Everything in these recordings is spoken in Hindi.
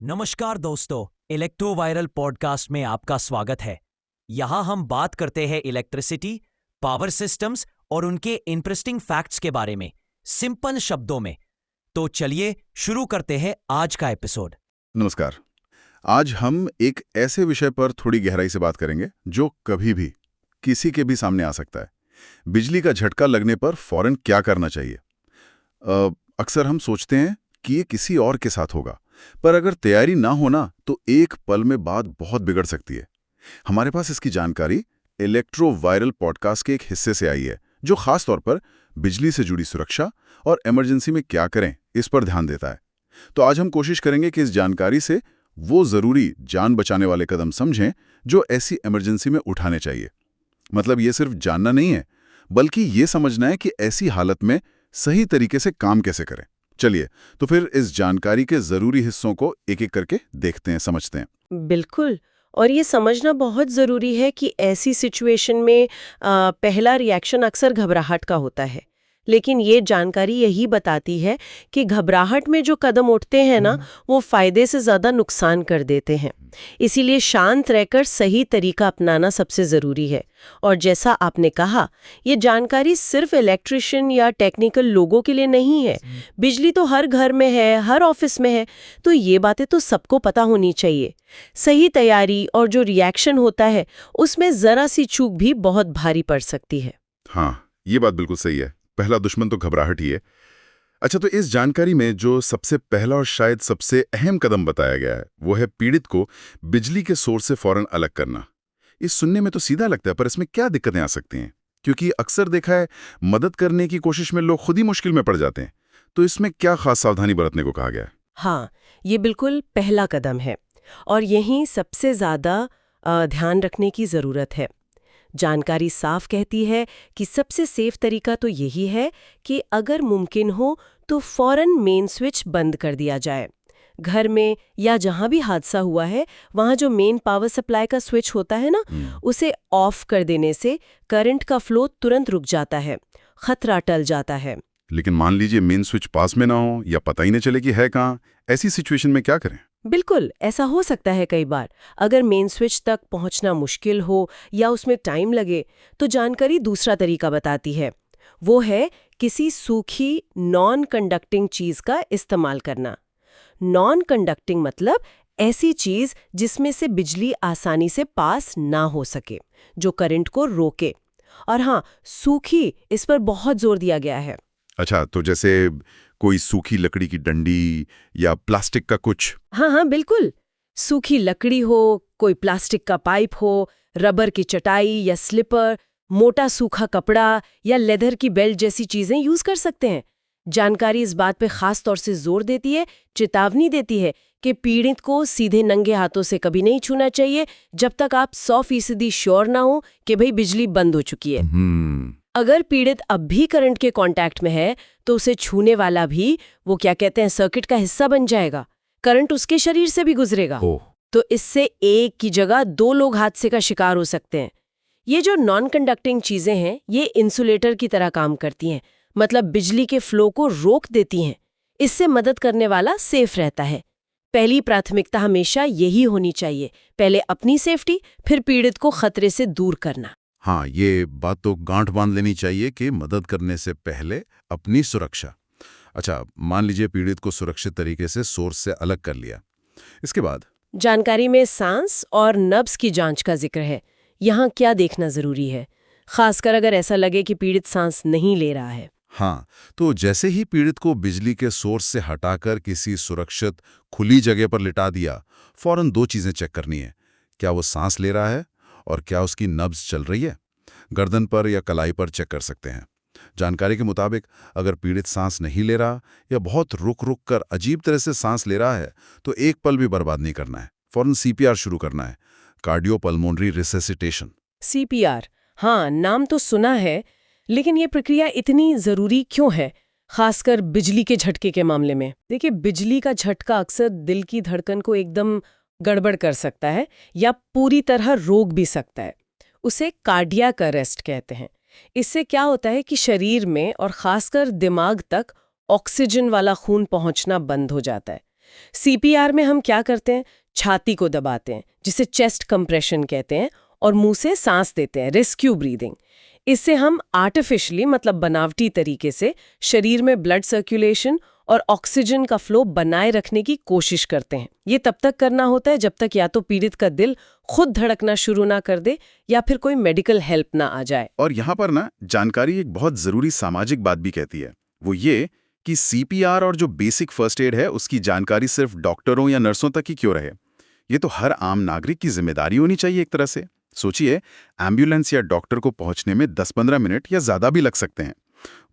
नमस्कार दोस्तों, इलेक्ट्रो वायरल पॉडकास्ट में आपका स्वागत है। यहाँ हम बात करते हैं इलेक्ट्रिसिटी, पावर सिस्टम्स और उनके इंटरेस्टिंग फैक्ट्स के बारे में, सिंपल शब्दों में। तो चलिए शुरू करते हैं आज का एपिसोड। नमस्कार। आज हम एक ऐसे विषय पर थोड़ी गहराई से बात करेंगे जो कभी भी किसी के भी सामने आ सकता है। बिजली का झटका लगने पर फौरन क्या करना चाहिए। अक्सर हम सोचते हैं कि ये किसी और के साथ होगा, पर अगर तैयारी ना होना तो एक पल में बात बहुत बिगड़ सकती है। हमारे पास इसकी जानकारी इलेक्ट्रो वायरल पॉडकास्ट के एक हिस्से से आई है, जो खास तौर पर बिजली से जुड़ी सुरक्षा और इमरजेंसी में क्या करें इस पर ध्यान देता है। तो आज हम कोशिश करेंगे कि इस जानकारी से वो जरूरी जान बचाने वाले कदम समझें जो ऐसी इमरजेंसी में उठाने चाहिए। मतलब ये सिर्फ जानना नहीं है, बल्कि ये समझना है कि ऐसी हालत में सही तरीके से काम कैसे करें। चलिए तो फिर इस जानकारी के जरूरी हिस्सों को एक एक करके देखते हैं, समझते हैं। बिल्कुल। और ये समझना बहुत ज़रूरी है कि ऐसी सिचुएशन में पहला रिएक्शन अक्सर घबराहट का होता है, लेकिन ये जानकारी यही बताती है कि घबराहट में जो कदम उठते हैं ना, वो फायदे से ज़्यादा नुकसान कर देते हैं। इसीलिए शांत रहकर सही तरीका अपनाना सबसे ज़रूरी है। और जैसा आपने कहा, ये जानकारी सिर्फ इलेक्ट्रिशियन या टेक्निकल लोगों के लिए नहीं है। बिजली तो हर घर में है, हर ऑफिस में है, तो ये बातें तो सबको पता होनी चाहिए। सही तैयारी और जो रिएक्शन होता है, उसमें ज़रा सी चूक भी बहुत भारी पड़ सकती है। हाँ, ये बात बिल्कुल सही है। पहला दुश्मन तो घबराहट ही है। अच्छा, तो इस जानकारी में जो सबसे पहला और शायद सबसे अहम कदम बताया गया है, वो है पीड़ित को बिजली के सोर्स से फौरन अलग करना। इस सुनने में तो सीधा लगता है, पर इसमें क्या दिक्कतें आ सकती हैं? क्योंकि अक्सर देखा है मदद करने की कोशिश में लोग खुद ही मुश्किल में पड़ जाते हैं। तो इसमें क्या खास सावधानी बरतने को कहा गया है? हाँ, ये बिल्कुल पहला कदम है और यहीं सबसे ज़्यादा ध्यान रखने की ज़रूरत है। जानकारी साफ कहती है कि सबसे सेफ तरीका तो यही है कि अगर मुमकिन हो तो फौरन मेन स्विच बंद कर दिया जाए। घर में या जहां भी हादसा हुआ है, वहां जो मेन पावर सप्लाई का स्विच होता है ना, उसे ऑफ कर देने से करंट का फ्लो तुरंत रुक जाता है, खतरा टल जाता है। लेकिन मान लीजिए मेन स्विच पास में ना हो या पता ही न चले कि है कहाँ, ऐसी सिचुएशन में क्या करें? बिल्कुल, ऐसा हो सकता है कई बार। अगर मेन स्विच तक पहुंचना मुश्किल हो या उसमें टाइम लगे, तो जानकारी दूसरा तरीका बताती है। वो है किसी सूखी नॉन कंडक्टिंग चीज का इस्तेमाल करना। नॉन कंडक्टिंग मतलब ऐसी चीज जिसमें से बिजली आसानी से पास ना हो सके, जो करंट को रोके। और हाँ, सूखी, इस पर बहुत जोर दिया गया है। अच्छा, तो जैसे कोई सूखी लकड़ी की डंडी या प्लास्टिक का कुछ? हाँ, बिल्कुल। सूखी लकड़ी हो, कोई प्लास्टिक का पाइप हो, रबर की चटाई या स्लिपर, मोटा सूखा कपड़ा या लेदर की बेल्ट जैसी चीजें यूज कर सकते हैं। जानकारी इस बात पे खास तौर से जोर देती है, चेतावनी देती है कि पीड़ित को सीधे नंगे हाथों से कभी नहीं छूना चाहिए जब तक आप 100% श्योर ना हो कि भाई बिजली बंद हो चुकी है। अगर पीड़ित अब भी करंट के कांटेक्ट में है, तो उसे छूने वाला भी, वो क्या कहते हैं, सर्किट का हिस्सा बन जाएगा। करंट उसके शरीर से भी गुजरेगा। तो इससे एक की जगह 2 लोग हादसे का शिकार हो सकते हैं। ये जो नॉन कंडक्टिंग चीजें हैं, ये इंसुलेटर की तरह काम करती हैं, मतलब बिजली के फ्लो को रोक देती हैं। इससे मदद करने वाला सेफ रहता है। पहली प्राथमिकता हमेशा यही होनी चाहिए, पहले अपनी सेफ्टी, फिर पीड़ित को खतरे से दूर करना। हाँ, ये बात तो गांठ बांध लेनी चाहिए कि मदद करने से पहले अपनी सुरक्षा। अच्छा, मान लीजिए पीड़ित को सुरक्षित तरीके से सोर्स से अलग कर लिया, इसके बाद? जानकारी में सांस और नब्ज की जांच का जिक्र है। यहाँ क्या देखना जरूरी है, खासकर अगर ऐसा लगे कि पीड़ित सांस नहीं ले रहा है। हाँ, तो जैसे ही पीड़ित को बिजली के सोर्स से हटाकर किसी सुरक्षित खुली जगह पर लिटा दिया, फौरन 2 चीजें चेक करनी है। क्या वो सांस ले रहा है और क्या उसकी नब्ज चल रही है। गर्दन पर या कलाई पर चेक कर सकते हैं। जानकारी के मुताबिक अगर पीड़ित सांस नहीं ले रहा या बहुत रुक रुक कर अजीब तरह से सांस ले रहा है, तो एक पल भी बर्बाद नहीं करना है, फौरन सीपीआर शुरू करना है, कार्डियोपल्मोनरी रिससिटेशन। सीपीआर, हाँ, नाम तो सुना है, लेकिन ये प्रक्रिया इतनी जरूरी क्यों है, खासकर बिजली के झटके के मामले में? देखिए, बिजली का झटका अक्सर दिल की धड़कन को एकदम गड़बड़ कर सकता है या पूरी तरह रोक भी सकता है। उसे कार्डियक अरेस्ट कहते हैं। इससे क्या होता है कि शरीर में और खासकर दिमाग तक ऑक्सीजन वाला खून पहुंचना बंद हो जाता है। सीपीआर में हम क्या करते हैं, छाती को दबाते हैं जिसे चेस्ट कंप्रेशन कहते हैं और मुंह से सांस देते हैं, रेस्क्यू ब्रीदिंग। इससे हम आर्टिफिशियली मतलब बनावटी तरीके से शरीर में ब्लड सर्कुलेशन और ऑक्सीजन का फ्लो बनाए रखने की कोशिश करते हैं। ये तब तक करना होता है जब तक या तो पीड़ित का दिल खुद धड़कना शुरू ना कर दे या फिर कोई मेडिकल हेल्प ना आ जाए। और यहाँ पर ना जानकारी एक बहुत जरूरी सामाजिक बात भी कहती है, वो ये कि सीपीआर और जो बेसिक फर्स्ट एड है उसकी जानकारी सिर्फ डॉक्टरों या नर्सों तक ही क्यों रहे। ये तो हर आम नागरिक की जिम्मेदारी होनी चाहिए एक तरह से। सोचिए, एम्बुलेंस या डॉक्टर को पहुंचने में 10-15 मिनट या ज्यादा भी लग सकते हैं।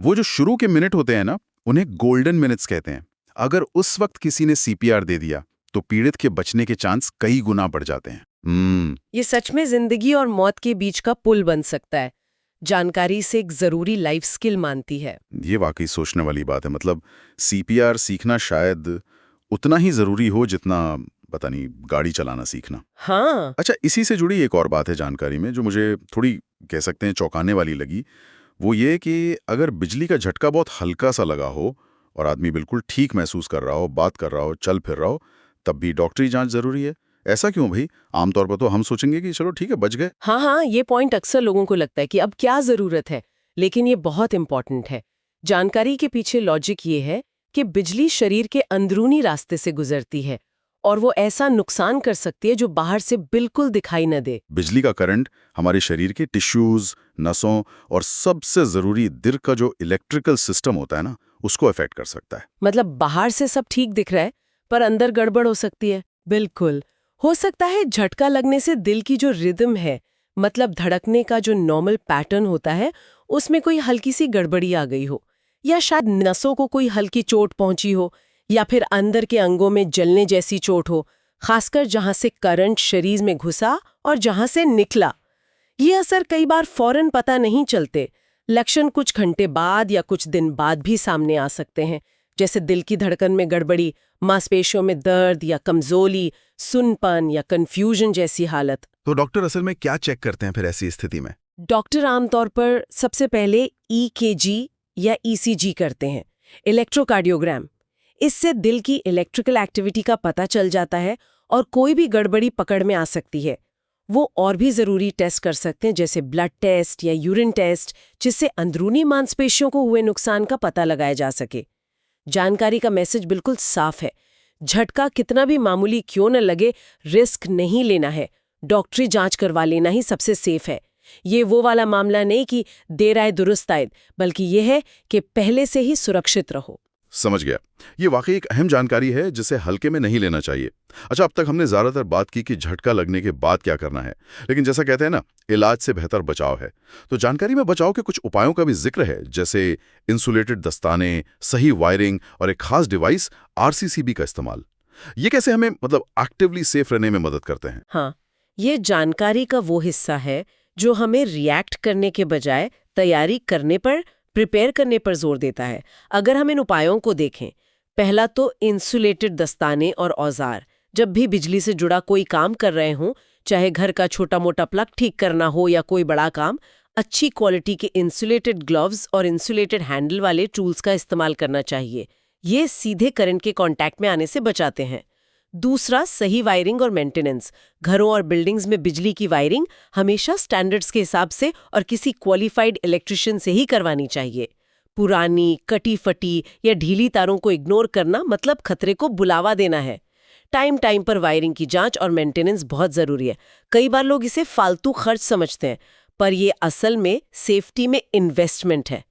वो जो शुरू के मिनट होते हैं ना, उन्हें गोल्डन मिनट्स कहते हैं। अगर उस वक्त किसी ने सीपीआर दे दिया तो पीड़ित के बचने के चांस कई गुना बढ़ जाते हैं। ये सच में जिंदगी और मौत के बीच का पुल बन सकता है। जानकारी से एक जरूरी लाइफ स्किल मानती है। ये वाकई सोचने वाली बात है। मतलब सीपीआर सीखना शायद उतना ही जरूरी हो जितना पता नहीं गाड़ी चलाना सीखना। हाँ। अच्छा, इसी से जुड़ी एक और बात है जानकारी में जो मुझे थोड़ी कह सकते हैं चौंकाने वाली लगी। वो ये कि अगर बिजली का झटका बहुत हल्का सा लगा हो और आदमी बिल्कुल ठीक महसूस कर रहा हो, बात कर रहा हो, चल फिर रहा हो, तब भी डॉक्टरी जांच जरूरी है। ऐसा क्यों भाई? आमतौर पर तो हम सोचेंगे कि चलो ठीक है, बच गए। हाँ, ये पॉइंट अक्सर लोगों को लगता है कि अब क्या जरूरत है, लेकिन ये बहुत इंपॉर्टेंट है। जानकारी के पीछे लॉजिक ये है कि बिजली शरीर के अंदरूनी रास्ते से गुजरती है और वो ऐसा नुकसान कर सकती है जो बाहर से बिल्कुल दिखाई न दे। बिजली का करंट हमारे शरीर के टिश्यूज, नसों और सबसे जरूरी दिल का जो इलेक्ट्रिकल सिस्टम होता है ना, उसको अफेक्ट कर सकता है। मतलब बाहर से सब ठीक दिख रहा है पर अंदर गड़बड़ हो सकती है। बिल्कुल हो सकता है झटका लगने से दिल की जो रिदम है, मतलब धड़कने का जो नॉर्मल पैटर्न होता है, उसमें कोई हल्की सी गड़बड़ी आ गई हो, या शायद नसों को कोई हल्की चोट पहुंची हो, या फिर अंदर के अंगों में जलने जैसी चोट हो, खासकर जहां से करंट शरीर में घुसा और जहां से निकला। ये असर कई बार फौरन पता नहीं चलते। लक्षण कुछ घंटे बाद या कुछ दिन बाद भी सामने आ सकते हैं, जैसे दिल की धड़कन में गड़बड़ी, मांसपेशियों में दर्द या कमजोरी, सुनपन या कंफ्यूजन जैसी हालत। तो डॉक्टर असल में क्या चेक करते हैं फिर ऐसी स्थिति में? डॉक्टर आमतौर पर सबसे पहले EKG या ECG करते हैं, इलेक्ट्रोकार्डियोग्राम। इससे दिल की इलेक्ट्रिकल एक्टिविटी का पता चल जाता है और कोई भी गड़बड़ी पकड़ में आ सकती है। वो और भी जरूरी टेस्ट कर सकते हैं, जैसे ब्लड टेस्ट या यूरिन टेस्ट, जिससे अंदरूनी मांसपेशियों को हुए नुकसान का पता लगाया जा सके। जानकारी का मैसेज बिल्कुल साफ है, झटका कितना भी मामूली क्यों न लगे, रिस्क नहीं लेना है, डॉक्टरी जांच करवा लेना ही सबसे सेफ है। ये वो वाला मामला नहीं कि देर आए दुरुस्त आए, बल्कि ये है कि पहले से ही सुरक्षित रहो। समझ गया। ये वाकई एक अहम जानकारी है जिसे हल्के में नहीं लेना चाहिए। अच्छा, अब तक हमने ज्यादातर बात की कि झटका लगने के बाद क्या करना है, लेकिन जैसा कहते हैं ना, इलाज से बेहतर बचाव है। तो जानकारी में बचाव के कुछ उपायों का भी जिक्र है, जैसे इंसुलेटेड दस्ताने, सही वायरिंग और एक खास डिवाइस RCCB का इस्तेमाल। ये कैसे हमें मतलब एक्टिवली सेफ रहने में मदद करते हैं? हाँ, ये जानकारी का वो हिस्सा है जो हमें रिएक्ट करने के बजाय तैयारी करने पर, प्रिपेयर करने पर जोर देता है। अगर हम इन उपायों को देखें, पहला तो इंसुलेटेड दस्ताने और औजार। जब भी बिजली से जुड़ा कोई काम कर रहे हों, चाहे घर का छोटा मोटा प्लग ठीक करना हो या कोई बड़ा काम, अच्छी क्वालिटी के इंसुलेटेड ग्लव्स और इंसुलेटेड हैंडल वाले टूल्स का इस्तेमाल करना चाहिए। ये सीधे करंट के कांटेक्ट में आने से बचाते हैं। दूसरा, सही वायरिंग और मेंटेनेंस। घरों और बिल्डिंग्स में बिजली की वायरिंग हमेशा स्टैंडर्ड्स के हिसाब से और किसी क्वालिफाइड इलेक्ट्रिशियन से ही करवानी चाहिए। पुरानी, कटी फटी या ढीली तारों को इग्नोर करना मतलब खतरे को बुलावा देना है। टाइम पर वायरिंग की जांच और मेंटेनेंस बहुत जरूरी है। कई बार लोग इसे फालतू खर्च समझते हैं, पर ये असल में सेफ्टी में इन्वेस्टमेंट है।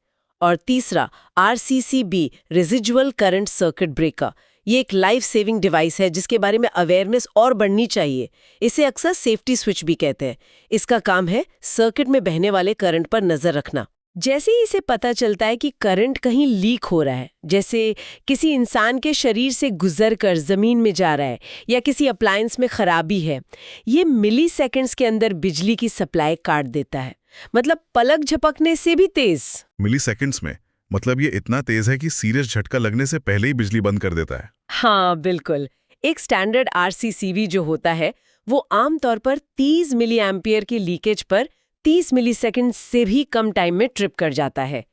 और तीसरा, RCCB, residual current circuit breaker. ये एक लाइफ सेविंग डिवाइस है जिसके बारे में अवेयरनेस और बढ़नी चाहिए। इसे अक्सर सेफ्टी स्विच भी कहते हैं। इसका काम है सर्किट में बहने वाले करंट पर नजर रखना। जैसे ही इसे पता चलता है कि करंट कहीं लीक हो रहा है, जैसे किसी इंसान के शरीर से गुजरकर जमीन में जा रहा है या किसी अप्लायंस में खराबी है, ये मिली सेकेंड्स के अंदर बिजली की सप्लाई काट देता है। मतलब पलक झपकने से भी तेज। मिली सेकेंड्स में? मतलब ये इतना तेज है कि सीरियस झटका लगने से पहले ही बिजली बंद कर देता है? हाँ बिल्कुल। एक स्टैंडर्ड RCCB जो होता है वो आमतौर पर 30 मिली एम्पियर की लीकेज पर 30 मिलीसेकंड से भी कम टाइम में ट्रिप कर जाता है।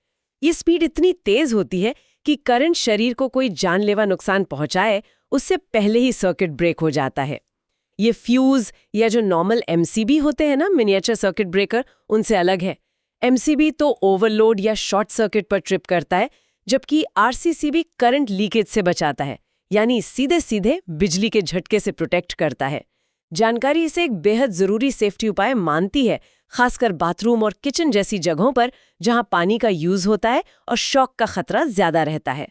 ये स्पीड इतनी तेज होती है कि करंट शरीर को कोई जानलेवा नुकसान पहुंचाए उससे पहले ही सर्किट ब्रेक हो जाता है। ये फ्यूज या जो नॉर्मल एमसीबी होते हैं ना, मिनिएचर सर्किट ब्रेकर, उनसे अलग है। एमसीबी तो ओवरलोड या शॉर्ट सर्किट पर ट्रिप करता है, जबकि आरसीसीबी करंट लीकेज से बचाता है, यानी सीधे सीधे बिजली के झटके से प्रोटेक्ट करता है। जानकारी इसे एक बेहद जरूरी सेफ्टी उपाय मानती है, खासकर बाथरूम और किचन जैसी जगहों पर जहां पानी का यूज होता है और शॉक का खतरा ज्यादा रहता है।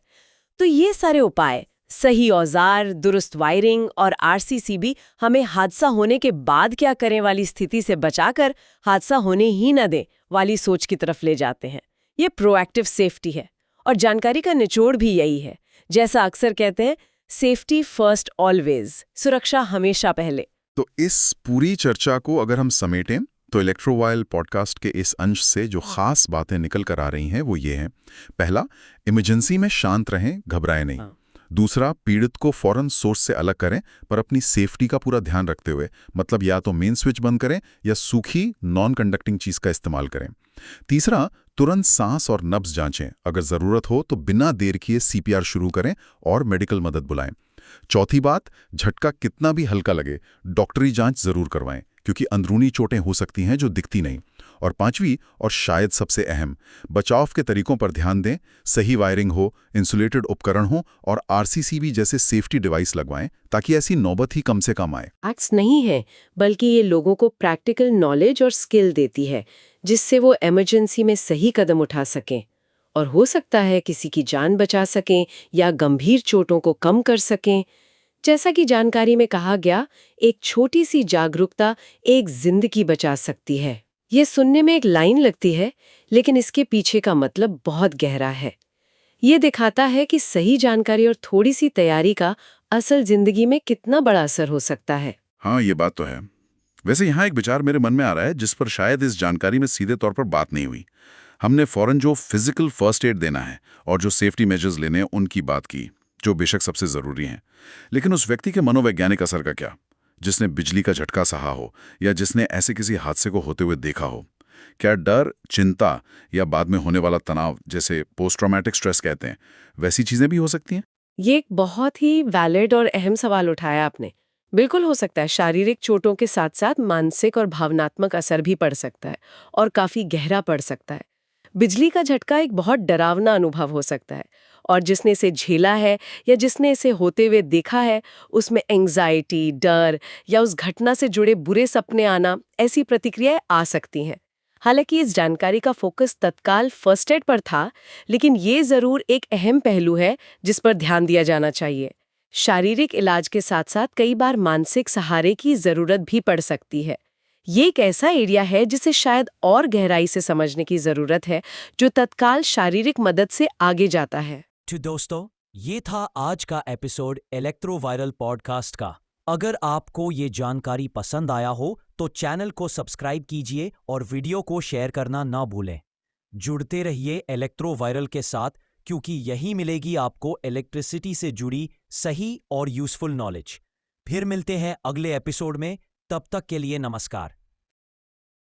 तो ये सारे उपाय, सही औजार, दुरुस्त वायरिंग और आरसीसीबी हमें हादसा होने के बाद क्या करें वाली स्थिति से बचाकर हादसा होने ही न दे वाली सोच की तरफ ले जाते हैं। ये प्रोएक्टिव सेफ्टी है और जानकारी का निचोड़ भी यही है। जैसा अक्सर कहते हैं, सेफ्टी फर्स्ट ऑलवेज, सुरक्षा हमेशा पहले। तो इस पूरी चर्चा को अगर हम समेटें तो इलेक्ट्रोवायल पॉडकास्ट के इस अंश से जो खास बातें निकल कर आ रही हैं वो ये हैं। पहला, इमरजेंसी में शांत रहें, घबराएं नहीं। दूसरा, पीड़ित को फौरन सोर्स से अलग करें, पर अपनी सेफ्टी का पूरा ध्यान रखते हुए, मतलब या तो मेन स्विच बंद करें या सूखी नॉन कंडक्टिंग चीज का इस्तेमाल करें। तीसरा, तुरंत सांस और नब्ज जांचें, अगर जरूरत हो तो बिना देर किए सीपीआर शुरू करें और मेडिकल मदद बुलाएं। चौथी बात, झटका कितना भी हल्का लगे, डॉक्टरी जांच जरूर करवाएं, क्योंकि अंदरूनी चोटें हो सकती हैं जो दिखती नहीं। और पांचवी और शायद सबसे अहम, बचाव के तरीकों पर ध्यान दें, सही वायरिंग हो, इंसुलेटेड उपकरण हो और आरसीसीबी जैसे सेफ्टी डिवाइस लगवाएं, ताकि ऐसी नौबत ही कम से कम आए। एक्ट्स नहीं है, बल्कि ये लोगों को प्रैक्टिकल नॉलेज और स्किल देती है, जिससे वो इमरजेंसी में सही कदम उठा सकें और हो सकता है किसी की जान बचा सकें या गंभीर चोटों को कम कर सकें। जैसा कि जानकारी में कहा गया, एक छोटी सी जागरूकता एक जिंदगी बचा सकती है। ये सुनने में एक लाइन लगती है, लेकिन इसके पीछे का मतलब बहुत गहरा है। ये दिखाता है कि सही जानकारी और थोड़ी सी तैयारी का असल जिंदगी में कितना बड़ा असर हो सकता है। हाँ, ये बात तो है। वैसे यहाँ एक विचार मेरे मन में आ रहा है, जिस पर शायद इस जानकारी में सीधे तौर पर बात नहीं हुई। हमने फौरन जो फिजिकल फर्स्ट एड देना है और जो सेफ्टी मेजर्स लेने हैं उनकी बात की, जो बेशक सबसे जरूरी हैं। लेकिन उस व्यक्ति के मनोवैज्ञानिक असर का क्या, जिसने बिजली का झटका सहा हो या जिसने ऐसे किसी हादसे को होते हुए देखा हो? क्या डर, चिंता या बाद में होने वाला तनाव, जैसे पोस्ट ट्रॉमेटिक स्ट्रेस कहते हैं, वैसी चीजें भी हो सकती हैं? ये एक बहुत ही वैलिड और अहम सवाल उठाया आपने। बिल्कुल हो सकता है, शारीरिक चोटों के साथ साथ मानसिक और भावनात्मक असर भी पड़ सकता है और काफी गहरा पड़ सकता है। बिजली का झटका एक बहुत डरावना अनुभव हो सकता है और जिसने इसे झेला है या जिसने इसे होते हुए देखा है, उसमें एंग्जाइटी, डर या उस घटना से जुड़े बुरे सपने आना, ऐसी प्रतिक्रियाएं आ सकती हैं। हालांकि इस जानकारी का फोकस तत्काल फर्स्ट एड पर था, लेकिन ये जरूर एक अहम पहलू है जिस पर ध्यान दिया जाना चाहिए। शारीरिक इलाज के साथ साथ कई बार मानसिक सहारे की जरूरत भी पड़ सकती है। ये एक ऐसा एरिया है जिसे शायद और गहराई से समझने की जरूरत है, जो तत्काल शारीरिक मदद से आगे जाता है। तो दोस्तों, ये था आज का एपिसोड इलेक्ट्रोवायरल पॉडकास्ट का। अगर आपको ये जानकारी पसंद आया हो तो चैनल को सब्सक्राइब कीजिए और वीडियो को शेयर करना ना भूलें। जुड़ते रहिए इलेक्ट्रोवायरल के साथ, क्योंकि यही मिलेगी आपको इलेक्ट्रिसिटी से जुड़ी सही और यूजफुल नॉलेज। फिर मिलते हैं अगले एपिसोड में, तब तक के लिए नमस्कार।